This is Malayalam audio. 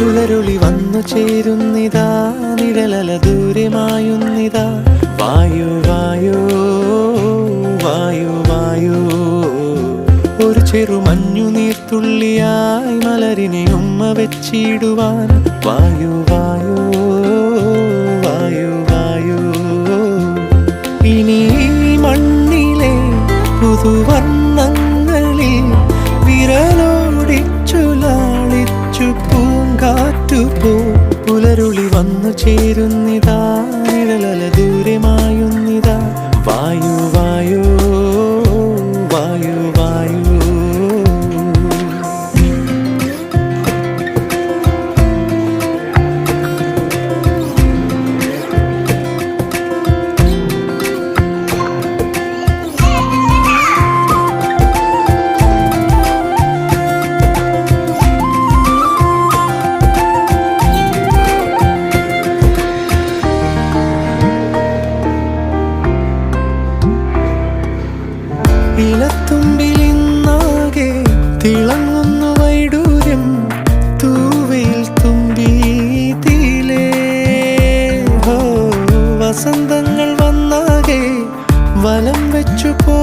പുലരുളി വന്നു ചേരുന്നിതാ, നിഴലല ദൂരെ മായുന്നിതാ. വായു വായു വായു വായു, ഒരു ചെറു മഞ്ഞു നീർത്തുള്ളിയായി മലരിനെ ഉമ്മ വെച്ചിടുവാൻ. വായു വായു വായു വായു, ഇനി മണ്ണിലെ പുതുവർണ്ണങ്ങളിൽ വിരലോടിച്ചു ലാളിച്ചു പൂങ്കാറ്റുപോ. പുലരുളി വന്നു ചേരുന്നിതാ, നിഴലല ദൂരെ മായുന്നിതാ. വായു വായു വായു വായു. ഇലത്തുമ്പിലിന്നാകെ തിളങ്ങുന്നു വൈഡൂര്യം, തൂവയിൽ തുമ്പി തീലേ. വസന്തങ്ങൾ വന്നാകെ വലം വെച്ചു പോ